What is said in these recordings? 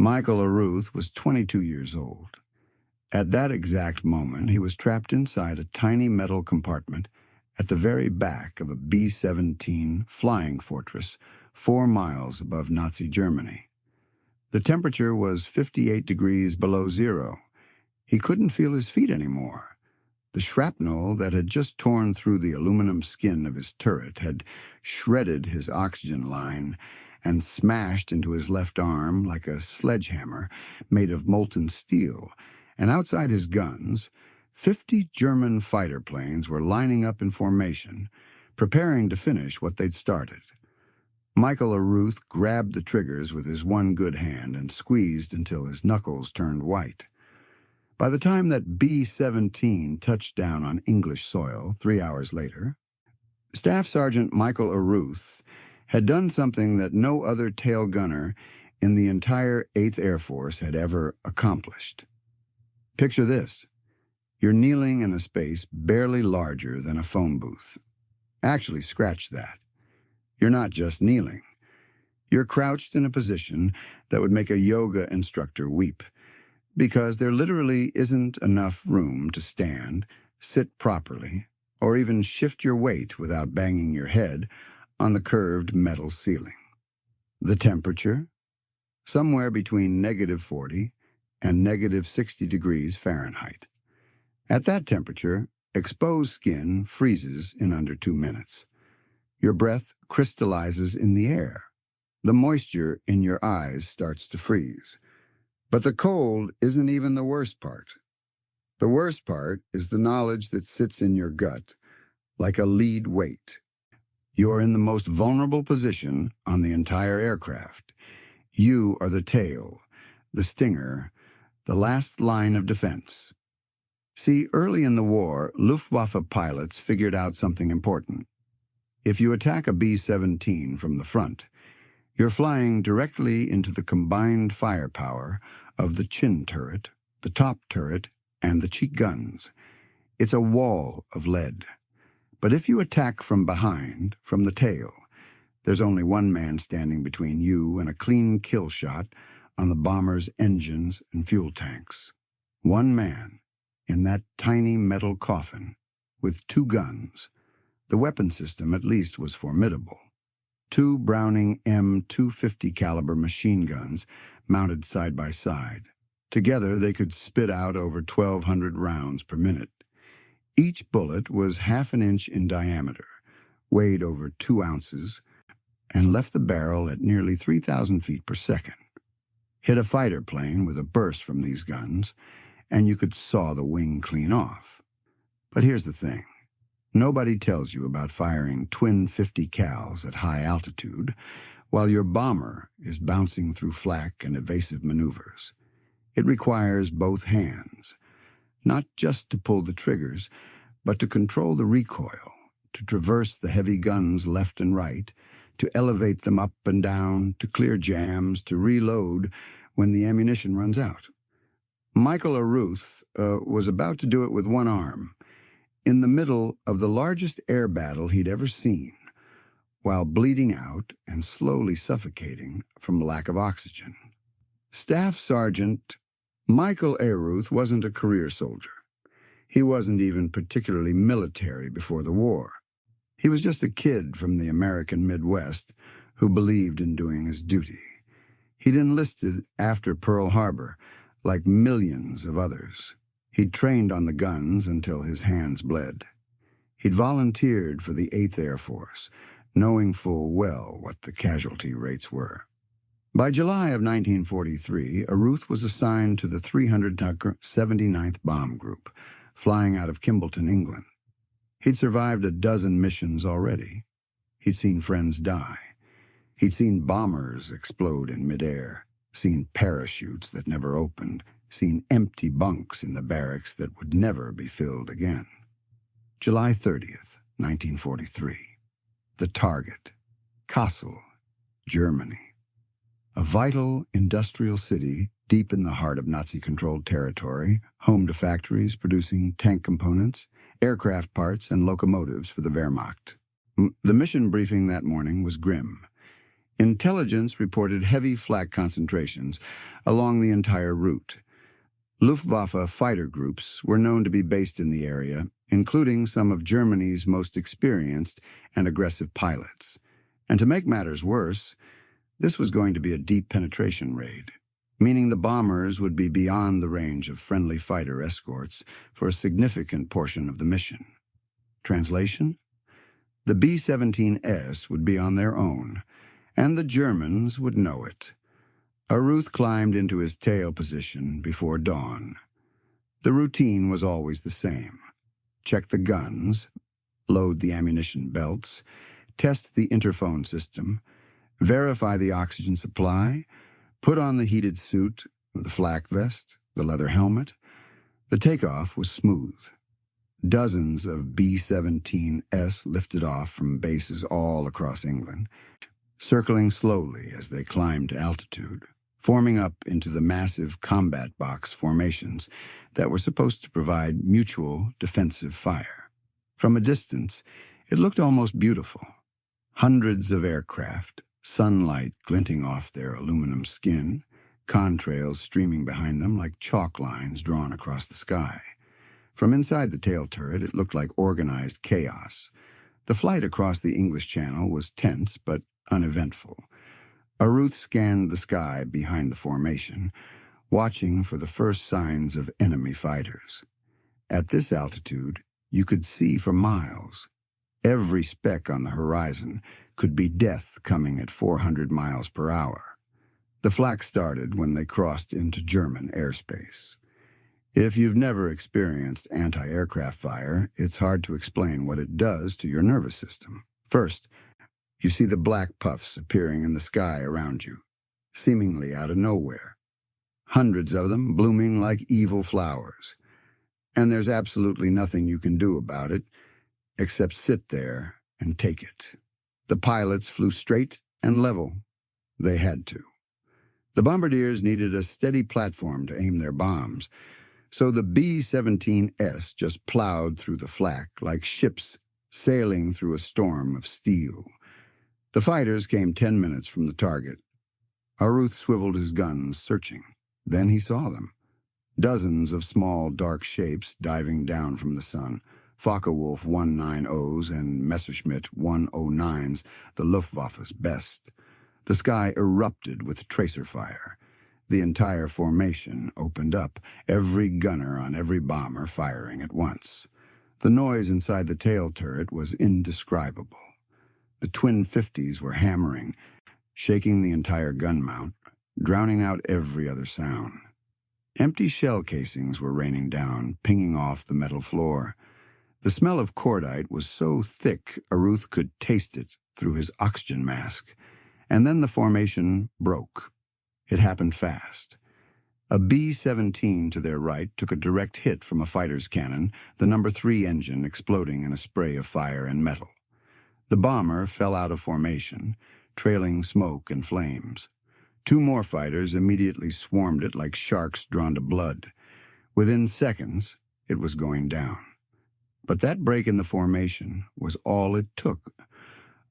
Michael Arooth was 22 years old. At that exact moment, he was trapped inside a tiny metal compartment at the very back of a B-17 flying fortress 4 miles above Nazi Germany. The temperature was 58 degrees below zero. He couldn't feel his feet anymore. The shrapnel that had just torn through the aluminum skin of his turret had shredded his oxygen line and smashed into his left arm like a sledgehammer made of molten steel, and outside his guns, 50 German fighter planes were lining up in formation, preparing to finish what they'd started. Michael Arooth grabbed the triggers with his one good hand and squeezed until his knuckles turned white. By the time that B-17 touched down on English soil 3 hours later, Staff Sergeant Michael Arooth had done something that no other tail gunner in the entire 8th Air Force had ever accomplished. Picture this. You're kneeling in a space barely larger than a phone booth. Actually, scratch that. You're not just kneeling. You're crouched in a position that would make a yoga instructor weep, because there literally isn't enough room to stand, sit properly, or even shift your weight without banging your head on the curved metal ceiling. The temperature? Somewhere between -40 and -60 degrees Fahrenheit. At that temperature, exposed skin freezes in under 2 minutes. Your breath crystallizes in the air. The moisture in your eyes starts to freeze. But the cold isn't even the worst part. The worst part is the knowledge that sits in your gut like a lead weight. You're in the most vulnerable position on the entire aircraft. You are the tail, the stinger, the last line of defense. See, early in the war, Luftwaffe pilots figured out something important. If you attack a B-17 from the front, you're flying directly into the combined firepower of the chin turret, the top turret, and the cheek guns. It's a wall of lead. But if you attack from behind, from the tail, there's only one man standing between you and a clean kill shot on the bomber's engines and fuel tanks. One man in that tiny metal coffin with 2 guns. The weapon system at least was formidable. 2 Browning M250 caliber machine guns mounted side by side. Together they could spit out over 1,200 rounds per minute. Each bullet was ½ an inch in diameter, weighed over 2 ounces, and left the barrel at nearly 3,000 feet per second. Hit a fighter plane with a burst from these guns, and you could saw the wing clean off. But here's the thing. Nobody tells you about firing twin 50 cals at high altitude while your bomber is bouncing through flak and evasive maneuvers. It requires both hands, not just to pull the triggers, but to control the recoil, to traverse the heavy guns left and right, to elevate them up and down, to clear jams, to reload when the ammunition runs out. Michael Arooth was about to do it with one arm, in the middle of the largest air battle he'd ever seen, while bleeding out and slowly suffocating from lack of oxygen. Staff Sergeant Michael Arooth wasn't a career soldier. He wasn't even particularly military before the war. He was just a kid from the American Midwest who believed in doing his duty. He'd enlisted after Pearl Harbor, like millions of others. He'd trained on the guns until his hands bled. He'd volunteered for the 8th Air Force, knowing full well what the casualty rates were. By July of 1943, Arooth was assigned to the 379th Bomb Group, flying out of Kimballton, England. He'd survived a dozen missions already. He'd seen friends die. He'd seen bombers explode in midair, seen parachutes that never opened, seen empty bunks in the barracks that would never be filled again. July 30th, 1943. The target, Kassel, Germany. A vital industrial city deep in the heart of Nazi-controlled territory, home to factories producing tank components, aircraft parts, and locomotives for the Wehrmacht. The mission briefing that morning was grim. Intelligence reported heavy flak concentrations along the entire route. Luftwaffe fighter groups were known to be based in the area, including some of Germany's most experienced and aggressive pilots. And to make matters worse, this was going to be a deep penetration raid, meaning the bombers would be beyond the range of friendly fighter escorts for a significant portion of the mission. Translation? The B-17S would be on their own, and the Germans would know it. Arooth climbed into his tail position before dawn. The routine was always the same. Check the guns, load the ammunition belts, test the interphone system, verify the oxygen supply, put on the heated suit, the flak vest, the leather helmet. The takeoff was smooth. Dozens of B-17S lifted off from bases all across England, circling slowly as they climbed to altitude, forming up into the massive combat box formations that were supposed to provide mutual defensive fire. From a distance, it looked almost beautiful. Hundreds of aircraft, sunlight glinting off their aluminum skin, contrails streaming behind them like chalk lines drawn across the sky. From inside the tail turret, it looked like organized chaos. The flight across the English Channel was tense but uneventful. Arooth scanned the sky behind the formation, watching for the first signs of enemy fighters. At this altitude, you could see for miles. Every speck on the horizon could be death coming at 400 miles per hour. The flak started when they crossed into German airspace. If you've never experienced anti-aircraft fire, it's hard to explain what it does to your nervous system. First, you see the black puffs appearing in the sky around you, seemingly out of nowhere. Hundreds of them blooming like evil flowers. And there's absolutely nothing you can do about it, except sit there and take it. The pilots flew straight and level. They had to. The bombardiers needed a steady platform to aim their bombs, so the B-17S just plowed through the flak like ships sailing through a storm of steel. The fighters came 10 minutes from the target. Arooth swiveled his guns, searching. Then he saw them. Dozens of small, dark shapes diving down from the sun. Focke-Wulf 190s and Messerschmitt 109s, the Luftwaffe's best. The sky erupted with tracer fire. The entire formation opened up, every gunner on every bomber firing at once. The noise inside the tail turret was indescribable. The twin Fifties were hammering, shaking the entire gun mount, drowning out every other sound. Empty shell casings were raining down, pinging off the metal floor. The smell of cordite was so thick Arooth could taste it through his oxygen mask. And then the formation broke. It happened fast. A B-17 to their right took a direct hit from a fighter's cannon, the No. 3 engine exploding in a spray of fire and metal. The bomber fell out of formation, trailing smoke and flames. Two more fighters immediately swarmed it like sharks drawn to blood. Within seconds, it was going down. But that break in the formation was all it took.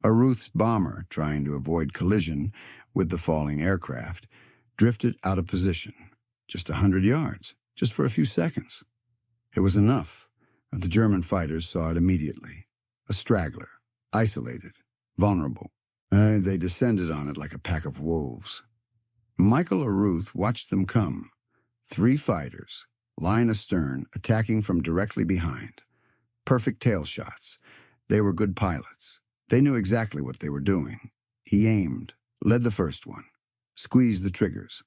Arooth's bomber, trying to avoid collision with the falling aircraft, drifted out of position, just 100 yards, just for a few seconds. It was enough. The German fighters saw it immediately. A straggler, isolated, vulnerable. They descended on it like a pack of wolves. Michael Arooth watched them come. 3 fighters, line astern, attacking from directly behind. Perfect tail shots. They were good pilots. They knew exactly what they were doing. He aimed, led the first one, squeezed the triggers.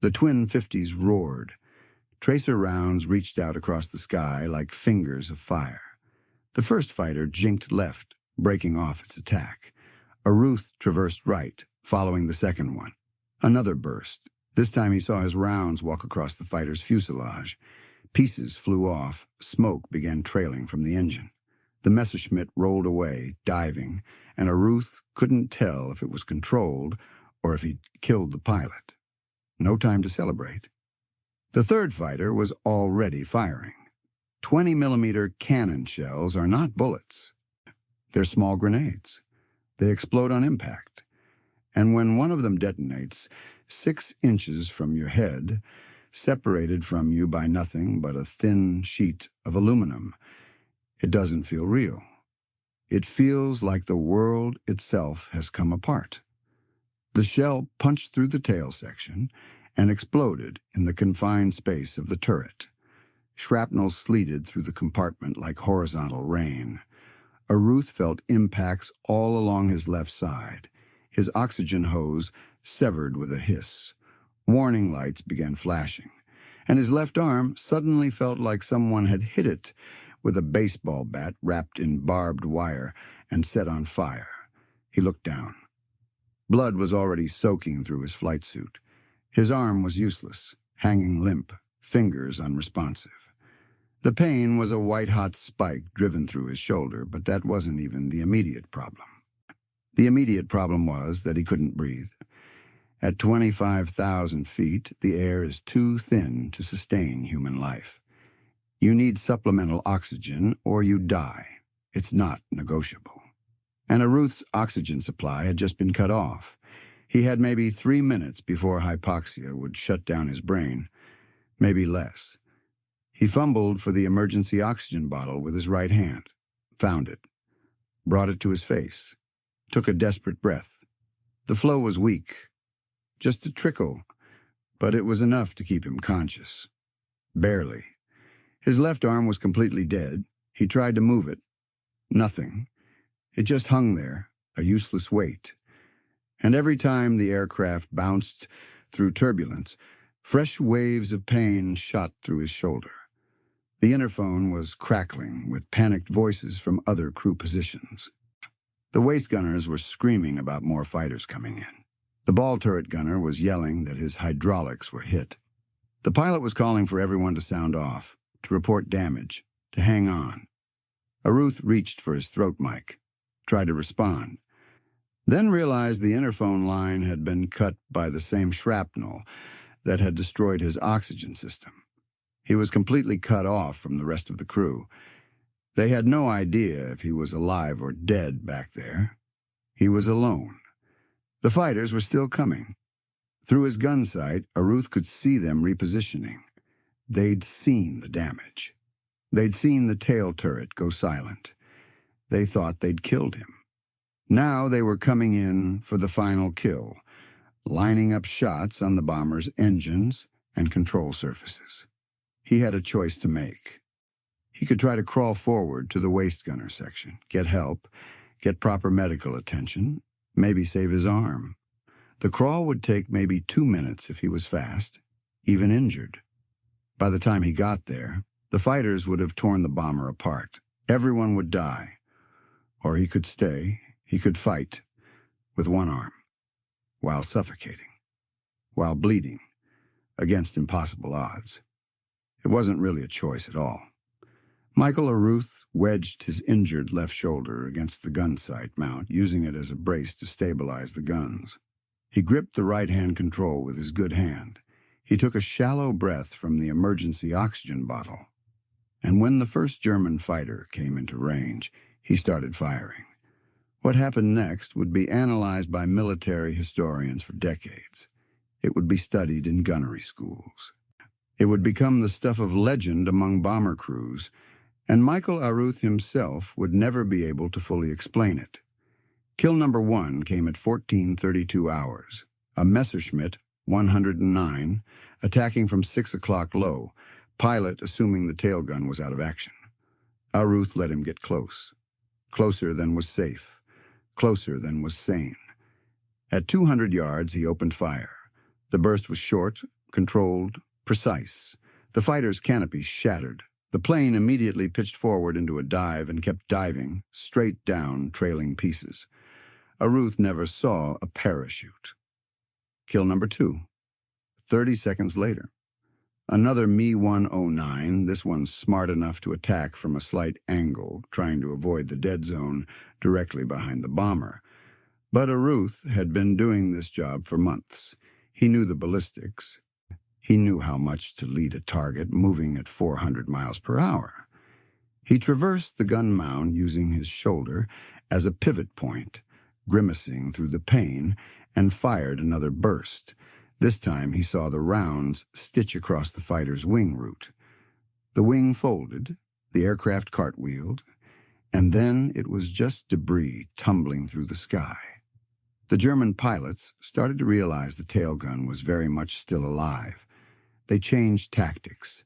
The twin Fifties roared. Tracer rounds reached out across the sky like fingers of fire. The first fighter jinked left, breaking off its attack. Arooth traversed right, following the second one. Another burst. This time he saw his rounds walk across the fighter's fuselage. Pieces flew off. Smoke began trailing from the engine. The Messerschmitt rolled away, diving, and Arooth couldn't tell if it was controlled or if he'd killed the pilot. No time to celebrate. The third fighter was already firing. 20-millimeter cannon shells are not bullets. They're small grenades. They explode on impact. And when one of them detonates 6 inches from your head, separated from you by nothing but a thin sheet of aluminum, it doesn't feel real. It feels like the world itself has come apart. The shell punched through the tail section and exploded in the confined space of the turret. Shrapnel sleeted through the compartment like horizontal rain. Arooth felt impacts all along his left side. His oxygen hose severed with a hiss. Warning lights began flashing, and his left arm suddenly felt like someone had hit it with a baseball bat wrapped in barbed wire and set on fire. He looked down. Blood was already soaking through his flight suit. His arm was useless, hanging limp, fingers unresponsive. The pain was a white-hot spike driven through his shoulder, but that wasn't even the immediate problem. The immediate problem was that he couldn't breathe. At 25,000 feet, the air is too thin to sustain human life. You need supplemental oxygen or you die. It's not negotiable. And Arooth's oxygen supply had just been cut off. He had maybe 3 minutes before hypoxia would shut down his brain, maybe less. He fumbled for the emergency oxygen bottle with his right hand, found it, brought it to his face, took a desperate breath. The flow was weak, just a trickle, but it was enough to keep him conscious. Barely. His left arm was completely dead. He tried to move it. Nothing. It just hung there, a useless weight. And every time the aircraft bounced through turbulence, fresh waves of pain shot through his shoulder. The interphone was crackling with panicked voices from other crew positions. The waist gunners were screaming about more fighters coming in. The ball turret gunner was yelling that his hydraulics were hit. The pilot was calling for everyone to sound off, to report damage, to hang on. Arooth reached for his throat mic, tried to respond, then realized the interphone line had been cut by the same shrapnel that had destroyed his oxygen system. He was completely cut off from the rest of the crew. They had no idea if he was alive or dead back there. He was alone. The fighters were still coming. Through his gun sight, Arooth could see them repositioning. They'd seen the damage. They'd seen the tail turret go silent. They thought they'd killed him. Now they were coming in for the final kill, lining up shots on the bomber's engines and control surfaces. He had a choice to make. He could try to crawl forward to the waist gunner section, get help, get proper medical attention, maybe save his arm. The crawl would take maybe 2 minutes if he was fast, even injured. By the time he got there, the fighters would have torn the bomber apart. Everyone would die. Or he could stay, he could fight, with one arm, while suffocating, while bleeding, against impossible odds. It wasn't really a choice at all. Michael Arooth wedged his injured left shoulder against the gun sight mount, using it as a brace to stabilize the guns. He gripped the right-hand control with his good hand. He took a shallow breath from the emergency oxygen bottle. And when the first German fighter came into range, he started firing. What happened next would be analyzed by military historians for decades. It would be studied in gunnery schools. It would become the stuff of legend among bomber crews, and Michael Arooth himself would never be able to fully explain it. Kill number 1 came at 14:32 hours, a Messerschmitt 109, attacking from 6 o'clock low, pilot assuming the tail gun was out of action. Arooth let him get close. Closer than was safe. Closer than was sane. At 200 yards, he opened fire. The burst was short, controlled, precise. The fighter's canopy shattered. The plane immediately pitched forward into a dive and kept diving, straight down trailing pieces. Arooth never saw a parachute. Kill number 2. 30 seconds later. Another Me-109, this one smart enough to attack from a slight angle, trying to avoid the dead zone directly behind the bomber. But Arooth had been doing this job for months. He knew the ballistics. He knew how much to lead a target moving at 400 miles per hour. He traversed the gun mound using his shoulder as a pivot point, grimacing through the pain and fired another burst. This time he saw the rounds stitch across the fighter's wing root. The wing folded, the aircraft cartwheeled, and then it was just debris tumbling through the sky. The German pilots started to realize the tailgun was very much still alive. They changed tactics.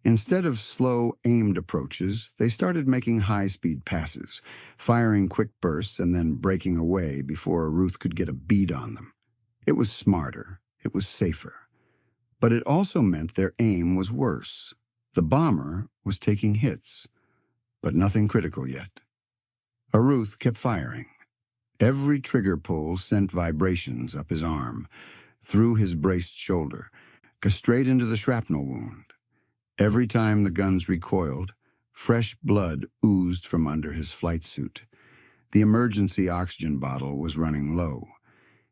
Instead of slow, aimed approaches, they started making high-speed passes, firing quick bursts and then breaking away before Arooth could get a bead on them. It was smarter. It was safer. But it also meant their aim was worse. The bomber was taking hits, but nothing critical yet. Arooth kept firing. Every trigger pull sent vibrations up his arm, through his braced shoulder, straight into the shrapnel wound. Every time the guns recoiled, fresh blood oozed from under his flight suit. The emergency oxygen bottle was running low.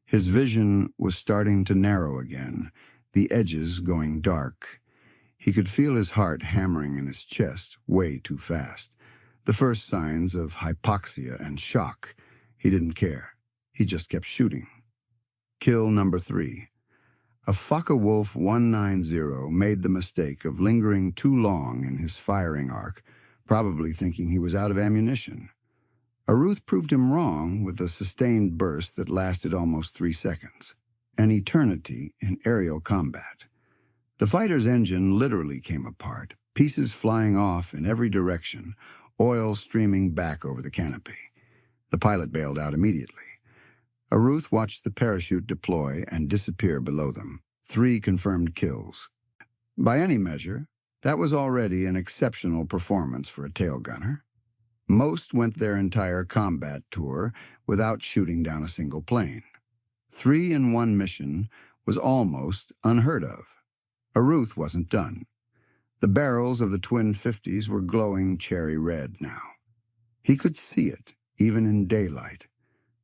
His vision was starting to narrow again, the edges going dark. He could feel his heart hammering in his chest way too fast. The first signs of hypoxia and shock. He didn't care. He just kept shooting. Kill number 3. A Focke-Wulf 190 made the mistake of lingering too long in his firing arc, probably thinking he was out of ammunition. Arooth proved him wrong with a sustained burst that lasted almost 3 seconds, an eternity in aerial combat. The fighter's engine literally came apart, pieces flying off in every direction, oil streaming back over the canopy. The pilot bailed out immediately. Arooth watched the parachute deploy and disappear below them. 3 confirmed kills. By any measure, that was already an exceptional performance for a tail gunner. Most went their entire combat tour without shooting down a single plane. 3 in one mission was almost unheard of. Arooth wasn't done. The barrels of the twin Fifties were glowing cherry red now. He could see it, even in daylight.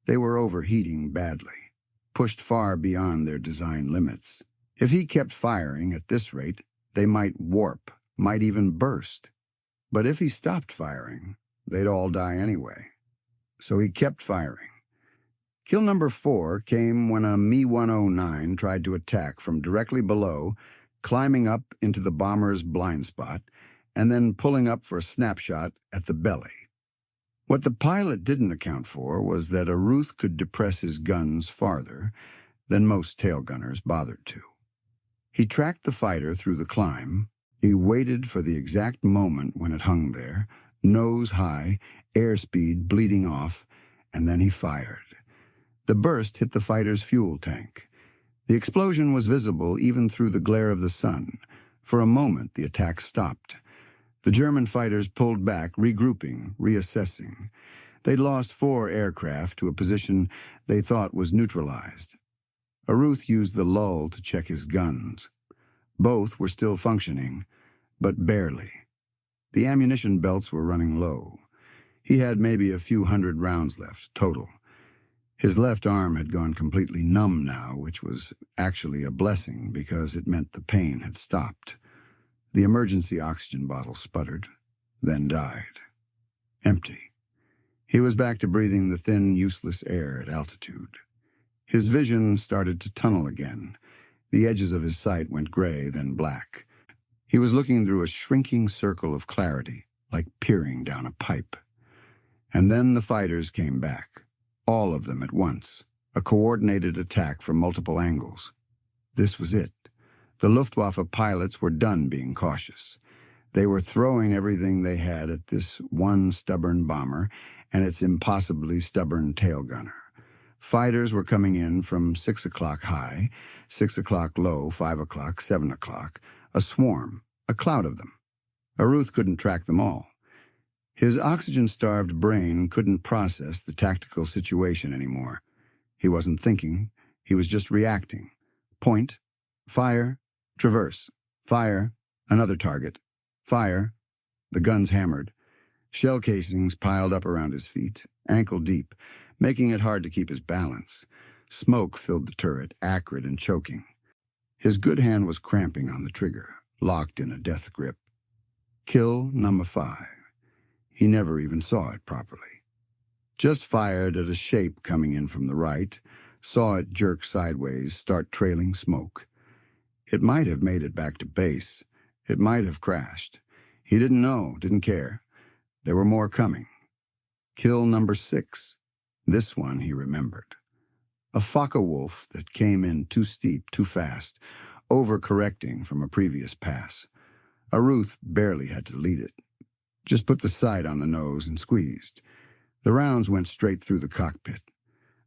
They were overheating badly, pushed far beyond their design limits. If he kept firing at this rate, they might warp, might even burst. But if he stopped firing, they'd all die anyway. So he kept firing. Kill number 4 came when a Me-109 tried to attack from directly below, climbing up into the bomber's blind spot, and then pulling up for a snapshot at the belly. What the pilot didn't account for was that Arooth could depress his guns farther than most tail gunners bothered to. He tracked the fighter through the climb. He waited for the exact moment when it hung there, nose high, airspeed bleeding off, and then he fired. The burst hit the fighter's fuel tank. The explosion was visible even through the glare of the sun. For a moment, the attack stopped. The German fighters pulled back, regrouping, reassessing. They'd lost 4 aircraft to a position they thought was neutralized. Arooth used the lull to check his guns. Both were still functioning, but barely. The ammunition belts were running low. He had maybe a few hundred rounds left, total. His left arm had gone completely numb now, which was actually a blessing because it meant the pain had stopped. The emergency oxygen bottle sputtered, then died. Empty. He was back to breathing the thin, useless air at altitude. His vision started to tunnel again. The edges of his sight went gray, then black. He was looking through a shrinking circle of clarity, like peering down a pipe. And then the fighters came back. All of them at once, a coordinated attack from multiple angles. This was it. The Luftwaffe pilots were done being cautious. They were throwing everything they had at this one stubborn bomber and its impossibly stubborn tail gunner. Fighters were coming in from 6 o'clock high, 6 o'clock low, 5 o'clock, 7 o'clock, a swarm, a cloud of them. Arooth couldn't track them all. His oxygen-starved brain couldn't process the tactical situation anymore. He wasn't thinking. He was just reacting. Point, fire, traverse, fire, another target, fire. The guns hammered. Shell casings piled up around his feet, ankle deep, making it hard to keep his balance. Smoke filled the turret, acrid and choking. His good hand was cramping on the trigger, locked in a death grip. Kill number 5. He never even saw it properly. Just fired at a shape coming in from the right, saw it jerk sideways, start trailing smoke. It might have made it back to base. It might have crashed. He didn't know, didn't care. There were more coming. Kill number 6. This one he remembered. A Focke wolf that came in too steep, too fast, overcorrecting from a previous pass. Arooth barely had to lead it. Just put the sight on the nose and squeezed. The rounds went straight through the cockpit.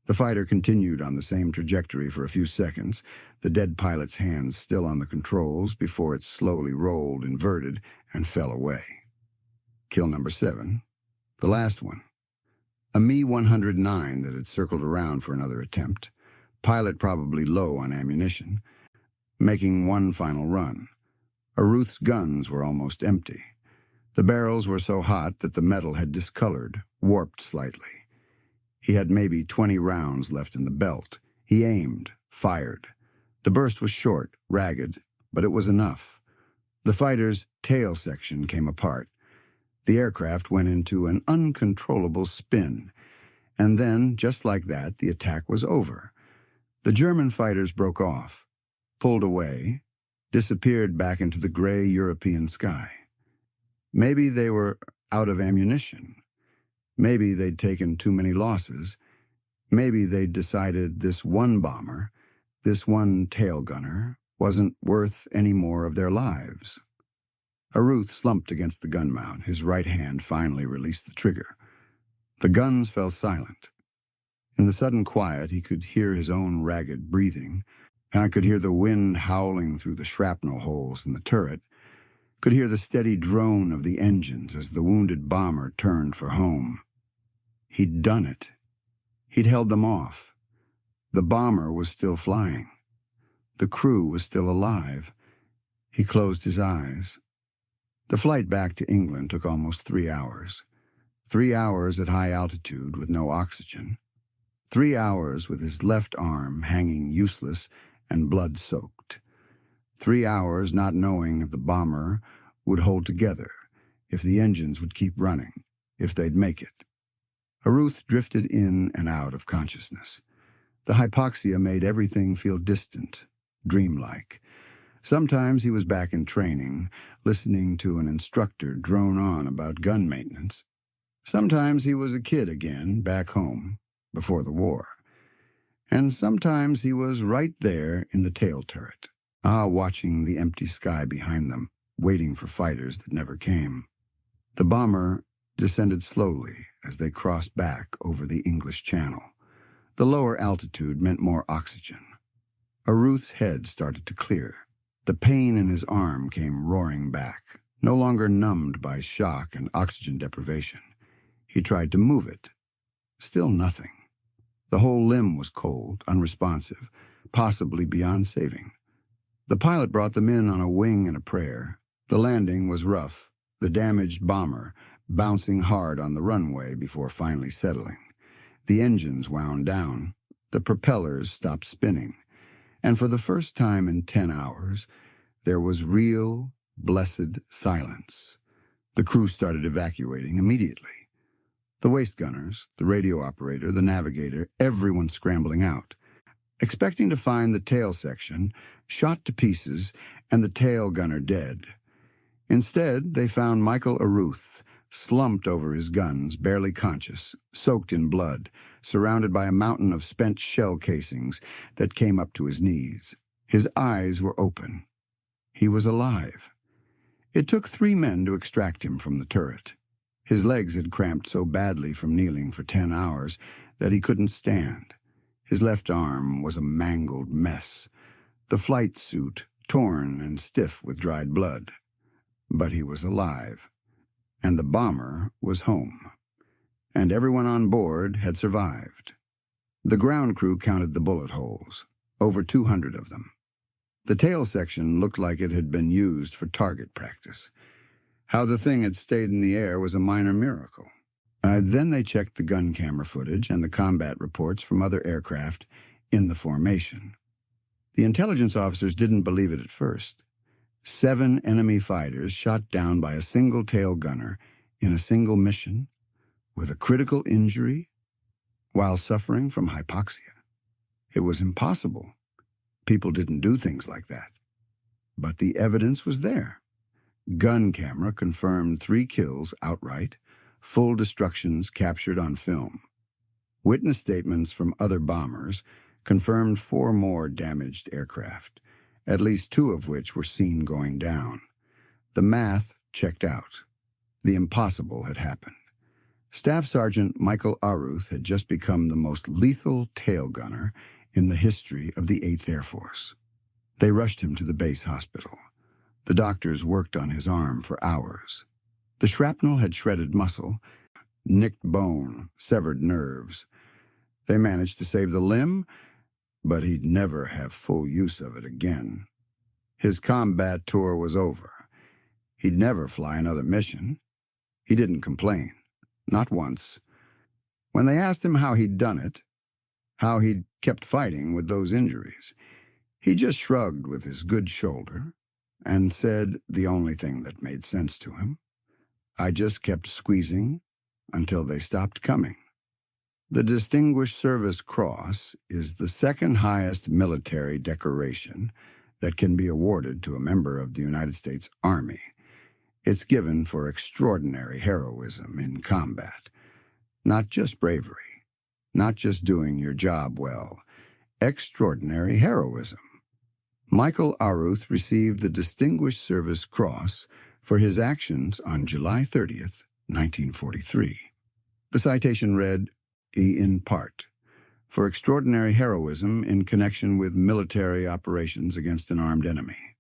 The fighter continued on the same trajectory for a few seconds, the dead pilot's hands still on the controls before it slowly rolled, inverted, and fell away. Kill number 7. The last one. A Me-109 that had circled around for another attempt. Pilot probably low on ammunition. Making one final run. Arooth's guns were almost empty. The barrels were so hot that the metal had discolored, warped slightly. He had maybe 20 rounds left in the belt. He aimed, fired. The burst was short, ragged, but it was enough. The fighter's tail section came apart. The aircraft went into an uncontrollable spin. And then, just like that, the attack was over. The German fighters broke off, pulled away, disappeared back into the gray European sky. Maybe they were out of ammunition. Maybe they'd taken too many losses. Maybe they'd decided this one bomber, this one tail gunner, wasn't worth any more of their lives. Arooth slumped against the gun mount. His right hand finally released the trigger. The guns fell silent. In the sudden quiet, he could hear his own ragged breathing, and I could hear the wind howling through the shrapnel holes in the turret, could hear the steady drone of the engines as the wounded bomber turned for home. He'd done it. He'd held them off. The bomber was still flying. The crew was still alive. He closed his eyes. The flight back to England took almost 3 hours. 3 hours at high altitude with no oxygen. 3 hours with his left arm hanging useless and blood-soaked. 3 hours not knowing if the bomber would hold together, if the engines would keep running, if they'd make it. Arooth drifted in and out of consciousness. The hypoxia made everything feel distant, dreamlike. Sometimes he was back in training, listening to an instructor drone on about gun maintenance. Sometimes he was a kid again, back home, before the war. And sometimes he was right there in the tail turret, watching the empty sky behind them, waiting for fighters that never came. The bomber descended slowly as they crossed back over the English Channel. The lower altitude meant more oxygen. Arooth's head started to clear. The pain in his arm came roaring back, no longer numbed by shock and oxygen deprivation. He tried to move it. Still nothing. The whole limb was cold, unresponsive, possibly beyond saving. The pilot brought them in on a wing and a prayer. The landing was rough, the damaged bomber bouncing hard on the runway before finally settling. The engines wound down. The propellers stopped spinning. And for the first time in 10 hours, there was real, blessed silence. The crew started evacuating immediately. The waist gunners, the radio operator, the navigator, everyone scrambling out, expecting to find the tail section shot to pieces and the tail gunner dead. Instead, they found Michael Arooth, slumped over his guns, barely conscious, soaked in blood, surrounded by a mountain of spent shell casings that came up to his knees. His eyes were open. He was alive. It took 3 men to extract him from the turret. His legs had cramped so badly from kneeling for 10 hours that he couldn't stand. His left arm was a mangled mess, the flight suit torn and stiff with dried blood. But he was alive, and the bomber was home, and everyone on board had survived. The ground crew counted the bullet holes, over 200 of them. The tail section looked like it had been used for target practice. How the thing had stayed in the air was a minor miracle. Then they checked the gun camera footage and the combat reports from other aircraft in the formation. The intelligence officers didn't believe it at first. 7 enemy fighters shot down by a single tail gunner in a single mission with a critical injury while suffering from hypoxia. It was impossible. People didn't do things like that. But the evidence was there. Gun camera confirmed 3 kills outright, full destructions captured on film. Witness statements from other bombers confirmed 4 more damaged aircraft, at least 2 of which were seen going down. The math checked out. The impossible had happened. Staff Sergeant Michael Arooth had just become the most lethal tail gunner in the history of the 8th Air Force. They rushed him to the base hospital. The doctors worked on his arm for hours. The shrapnel had shredded muscle, nicked bone, severed nerves. They managed to save the limb, but he'd never have full use of it again. His combat tour was over. He'd never fly another mission. He didn't complain, not once. When they asked him how he'd done it, how he'd kept fighting with those injuries, he just shrugged with his good shoulder and said the only thing that made sense to him: "I just kept squeezing until they stopped coming." The Distinguished Service Cross is the second highest military decoration that can be awarded to a member of the United States Army. It's given for extraordinary heroism in combat. Not just bravery, not just doing your job well, extraordinary heroism. Michael Arooth received the Distinguished Service Cross for his actions on July 30th, 1943. The citation read, in part, for extraordinary heroism in connection with military operations against an armed enemy.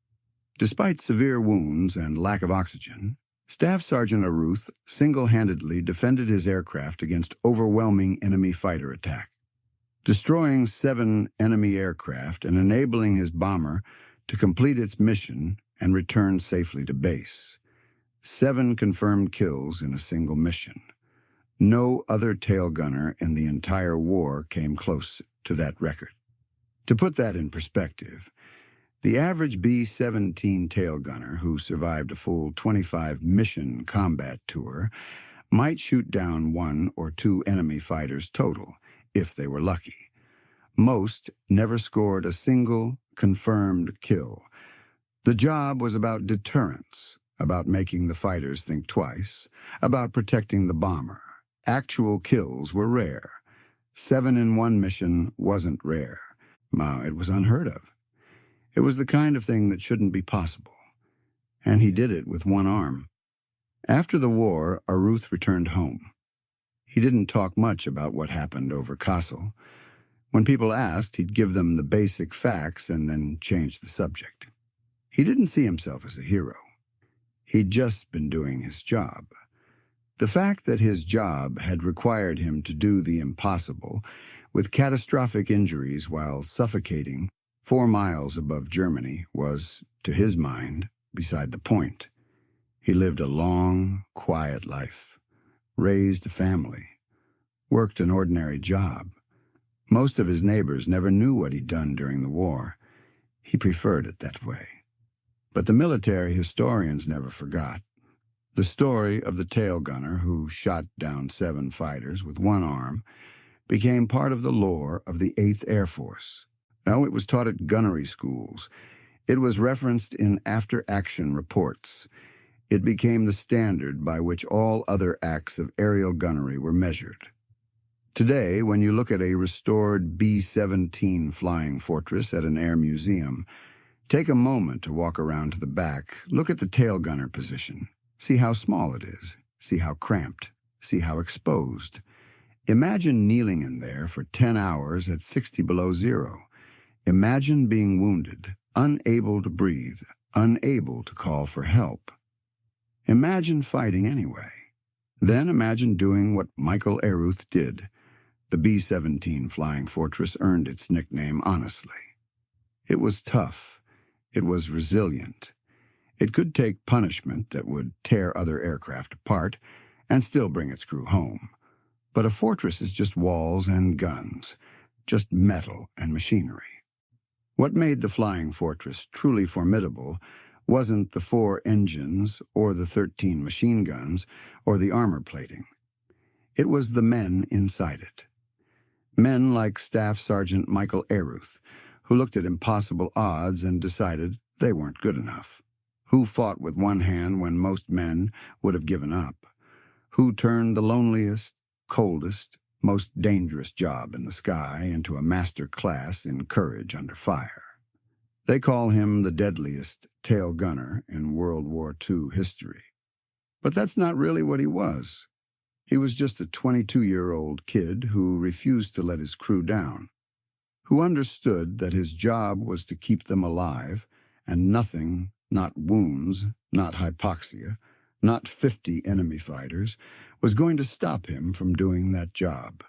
Despite severe wounds and lack of oxygen, Staff Sergeant Arooth single-handedly defended his aircraft against overwhelming enemy fighter attack, destroying 7 enemy aircraft and enabling his bomber to complete its mission and return safely to base. 7 confirmed kills in a single mission. No other tail gunner in the entire war came close to that record. To put that in perspective, the average B-17 tail gunner who survived a full 25-mission combat tour might shoot down 1 or 2 enemy fighters total, if they were lucky. Most never scored a single confirmed kill. The job was about deterrence, about making the fighters think twice, about protecting the bomber. Actual kills were rare. 7 in one mission wasn't rare. It was unheard of. It was the kind of thing that shouldn't be possible. And he did it with 1 arm. After the war, Arooth returned home. He didn't talk much about what happened over Kassel. When people asked, he'd give them the basic facts and then change the subject. He didn't see himself as a hero. He'd just been doing his job. The fact that his job had required him to do the impossible, with catastrophic injuries while suffocating 4 miles above Germany, was, to his mind, beside the point. He lived a long, quiet life, raised a family, worked an ordinary job. Most of his neighbors never knew what he'd done during the war. He preferred it that way. But the military historians never forgot. The story of the tail gunner who shot down 7 fighters with 1 arm became part of the lore of the 8th Air Force. Now, it was taught at gunnery schools. It was referenced in after-action reports. It became the standard by which all other acts of aerial gunnery were measured. Today, when you look at a restored B-17 flying fortress at an air museum, take a moment to walk around to the back, look at the tail gunner position. See how small it is. See how cramped. See how exposed. Imagine kneeling in there for 10 hours at 60 below zero. Imagine being wounded, unable to breathe, unable to call for help. Imagine fighting anyway. Then imagine doing what Michael Arooth did. The B-17 Flying Fortress earned its nickname honestly. It was tough. It was resilient. It could take punishment that would tear other aircraft apart and still bring its crew home. But a fortress is just walls and guns, just metal and machinery. What made the Flying Fortress truly formidable wasn't the 4 engines or the 13 machine guns or the armor plating. It was the men inside it. Men like Staff Sergeant Michael Arooth, who looked at impossible odds and decided they weren't good enough. Who fought with one hand when most men would have given up. Who turned the loneliest, coldest, most dangerous job in the sky into a master class in courage under fire. They call him the deadliest tail gunner in World War II history. But that's not really what he was. He was just a 22-year-old kid who refused to let his crew down, who understood that his job was to keep them alive, and nothing, not wounds, not hypoxia, not 50 enemy fighters, was going to stop him from doing that job.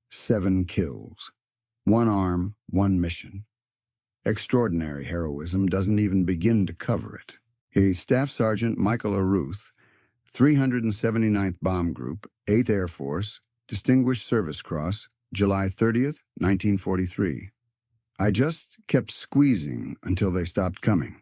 7 kills. 1 arm, 1 mission. Extraordinary heroism doesn't even begin to cover it. Staff Sergeant Michael Arooth, 379th Bomb Group, 8th Air Force, Distinguished Service Cross, July 30th, 1943. I just kept squeezing until they stopped coming.